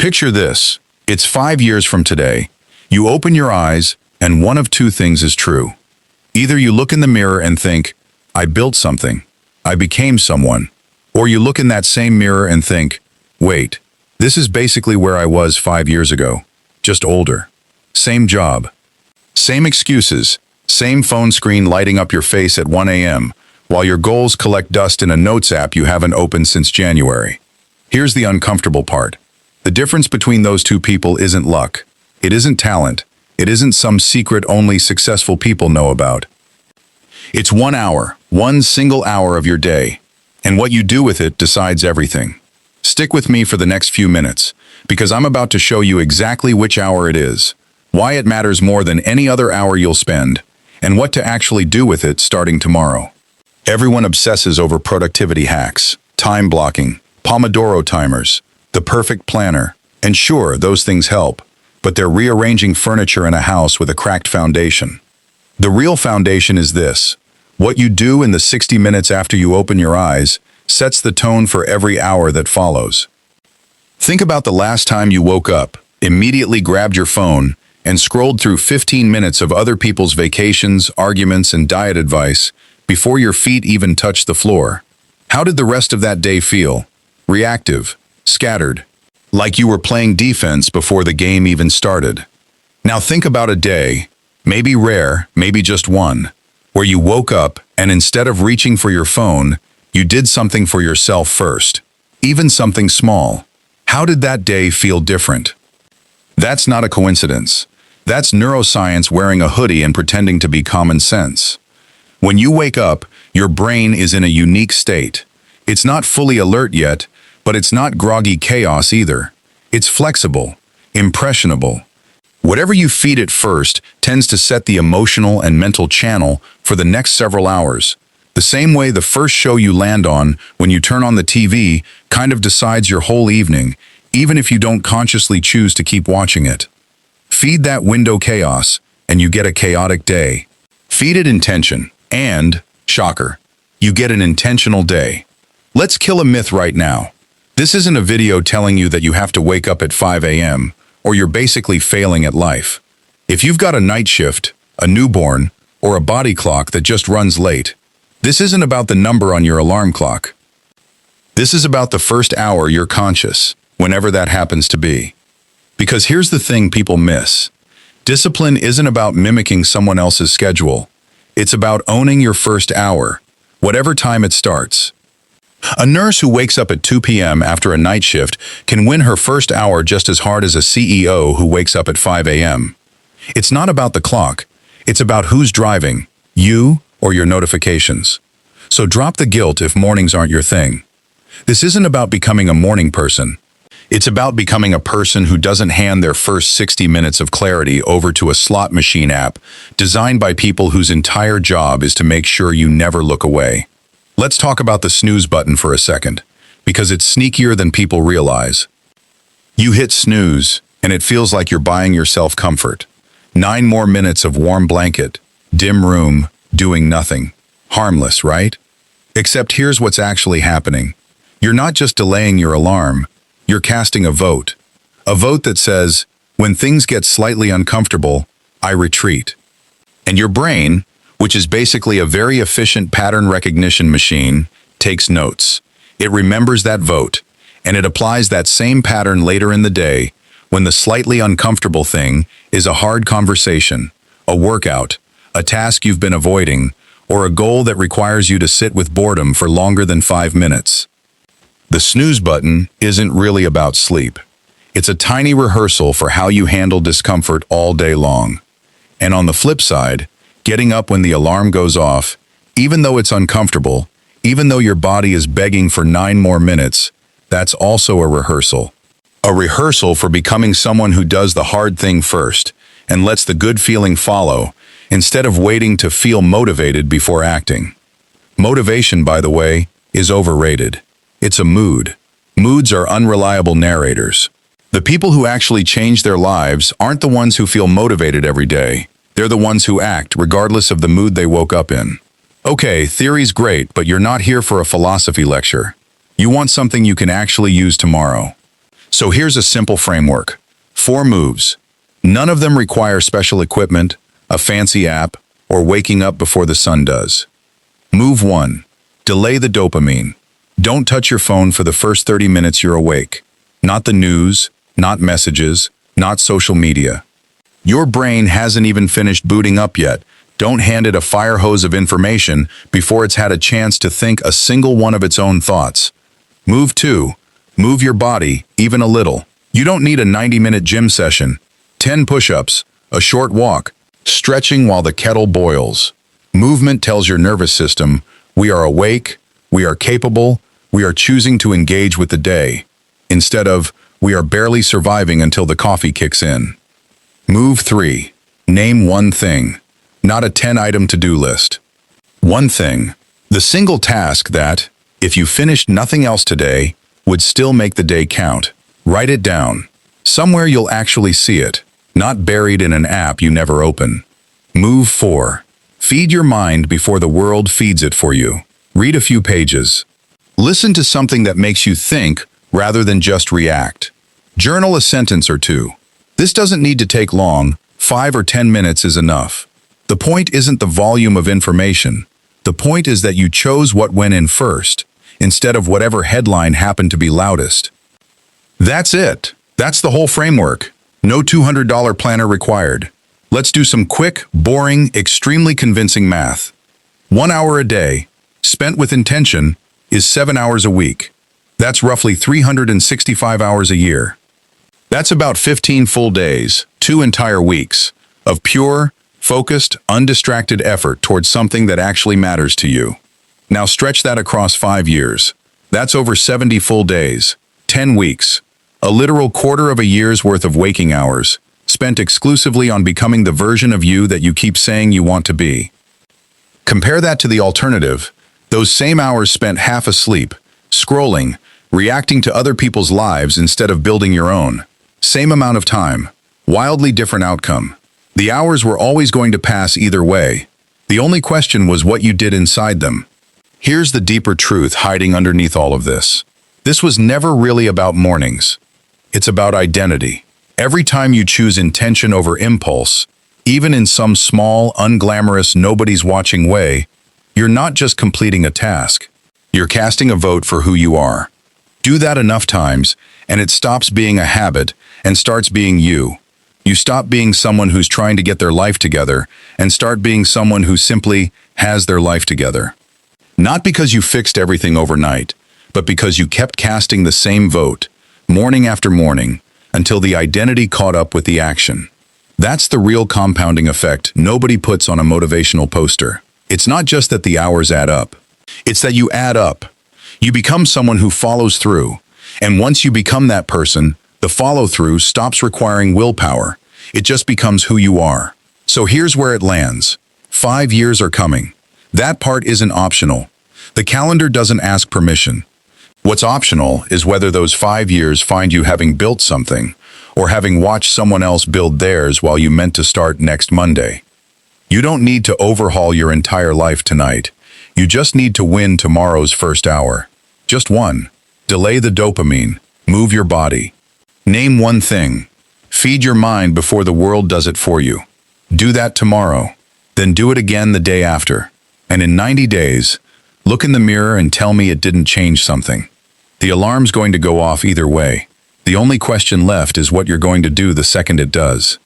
Picture this. It's 5 years from today. You open your eyes, and one of two things is true. Either you look in the mirror and think, I built something, I became someone. Or you look in that same mirror and think, wait, this is basically where I was 5 years ago, just older. Same job, same excuses, same phone screen lighting up your face at 1 a.m., while your goals collect dust in a notes app you haven't opened since January. Here's the uncomfortable part. The difference between those two people isn't luck. It isn't talent. It isn't some secret only successful people know about. It's 1 hour, one single hour of your day. And what you do with it decides everything. Stick with me for the next few minutes, because I'm about to show you exactly which hour it is, why it matters more than any other hour you'll spend, and what to actually do with it starting tomorrow. Everyone obsesses over productivity hacks, time blocking, Pomodoro timers, the perfect planner. And sure, those things help, but they're rearranging furniture in a house with a cracked foundation. The real foundation is this. What you do in the 60 minutes after you open your eyes sets the tone for every hour that follows. Think about the last time you woke up, immediately grabbed your phone, and scrolled through 15 minutes of other people's vacations, arguments, and diet advice before your feet even touched the floor. How did the rest of that day feel? Reactive, scattered, like you were playing defense before the game even started. Now think about a day, maybe rare, maybe just one, where you woke up and instead of reaching for your phone, you did something for yourself first, even something small. How did that day feel different? That's not a coincidence. That's neuroscience wearing a hoodie and pretending to be common sense. When you wake up, your brain is in a unique state. It's not fully alert yet, but it's not groggy chaos either. It's flexible, impressionable. Whatever you feed it first tends to set the emotional and mental channel for the next several hours. The same way the first show you land on when you turn on the TV kind of decides your whole evening, even if you don't consciously choose to keep watching it. Feed that window chaos, and you get a chaotic day. Feed it intention, and, shocker, you get an intentional day. Let's kill a myth right now. This isn't a video telling you that you have to wake up at 5 a.m., or you're basically failing at life. If you've got a night shift, a newborn, or a body clock that just runs late, this isn't about the number on your alarm clock. This is about the first hour you're conscious, whenever that happens to be. Because here's the thing people miss. Discipline isn't about mimicking someone else's schedule. It's about owning your first hour, whatever time it starts. A nurse who wakes up at 2 p.m. after a night shift can win her first hour just as hard as a CEO who wakes up at 5 a.m. It's not about the clock. It's about who's driving, you or your notifications. So drop the guilt if mornings aren't your thing. This isn't about becoming a morning person. It's about becoming a person who doesn't hand their first 60 minutes of clarity over to a slot machine app designed by people whose entire job is to make sure you never look away. Let's talk about the snooze button for a second, because it's sneakier than people realize. You hit snooze, and it feels like you're buying yourself comfort. 9 more minutes of warm blanket, dim room, doing nothing. Harmless, right? Except here's what's actually happening. You're not just delaying your alarm, you're casting a vote. A vote that says, when things get slightly uncomfortable, I retreat. And your brain, which is basically a very efficient pattern recognition machine, takes notes. It remembers that vote, and it applies that same pattern later in the day when the slightly uncomfortable thing is a hard conversation, a workout, a task you've been avoiding, or a goal that requires you to sit with boredom for longer than 5 minutes. The snooze button isn't really about sleep. It's a tiny rehearsal for how you handle discomfort all day long. And on the flip side, getting up when the alarm goes off, even though it's uncomfortable, even though your body is begging for 9 more minutes, that's also a rehearsal. A rehearsal for becoming someone who does the hard thing first and lets the good feeling follow, instead of waiting to feel motivated before acting. Motivation, by the way, is overrated. It's a mood. Moods are unreliable narrators. The people who actually change their lives aren't the ones who feel motivated every day. They're the ones who act, regardless of the mood they woke up in. Okay, theory's great, but you're not here for a philosophy lecture. You want something you can actually use tomorrow. So here's a simple framework. 4 moves. None of them require special equipment, a fancy app, or waking up before the sun does. Move 1. Delay the dopamine. Don't touch your phone for the first 30 minutes you're awake. Not the news, not messages, not social media. Your brain hasn't even finished booting up yet. Don't hand it a fire hose of information before it's had a chance to think a single one of its own thoughts. Move 2. Move your body, even a little. You don't need a 90-minute gym session. 10 push-ups, a short walk, stretching while the kettle boils. Movement tells your nervous system, we are awake, we are capable, we are choosing to engage with the day, instead of, we are barely surviving until the coffee kicks in. Move 3. Name one thing, not a 10-item to-do list. One thing, the single task that, if you finished nothing else today, would still make the day count. Write it down. Somewhere you'll actually see it, not buried in an app you never open. Move 4. Feed your mind before the world feeds it for you. Read a few pages. Listen to something that makes you think rather than just react. Journal a sentence or 2. This doesn't need to take long. 5 or 10 minutes is enough. The point isn't the volume of information. The point is that you chose what went in first, instead of whatever headline happened to be loudest. That's it. That's the whole framework. No $200 planner required. Let's do some quick, boring, extremely convincing math. 1 hour a day, spent with intention, is 7 hours a week. That's roughly 365 hours a year. That's about 15 full days, 2 entire weeks, of pure, focused, undistracted effort towards something that actually matters to you. Now stretch that across 5 years. That's over 70 full days, 10 weeks, a literal quarter of a year's worth of waking hours, spent exclusively on becoming the version of you that you keep saying you want to be. Compare that to the alternative, those same hours spent half asleep, scrolling, reacting to other people's lives instead of building your own. Same amount of time, wildly different outcome. The hours were always going to pass either way. The only question was what you did inside them. Here's the deeper truth hiding underneath all of this. This was never really about mornings. It's about identity. Every time you choose intention over impulse, even in some small, unglamorous, nobody's watching way, you're not just completing a task. You're casting a vote for who you are. Do that enough times, and it stops being a habit and starts being you. You stop being someone who's trying to get their life together and start being someone who simply has their life together. Not because you fixed everything overnight, but because you kept casting the same vote, morning after morning, until the identity caught up with the action. That's the real compounding effect nobody puts on a motivational poster. It's not just that the hours add up. It's that you add up. You become someone who follows through. And once you become that person, the follow-through stops requiring willpower. It just becomes who you are. So here's where it lands. 5 years are coming. That part isn't optional. The calendar doesn't ask permission. What's optional is whether those 5 years find you having built something, or having watched someone else build theirs while you meant to start next Monday. You don't need to overhaul your entire life tonight. You just need to win tomorrow's first hour. Just one. Delay the dopamine. Move your body. Name one thing. Feed your mind before the world does it for you. Do that tomorrow. Then do it again the day after. And in 90 days, look in the mirror and tell me it didn't change something. The alarm's going to go off either way. The only question left is what you're going to do the second it does.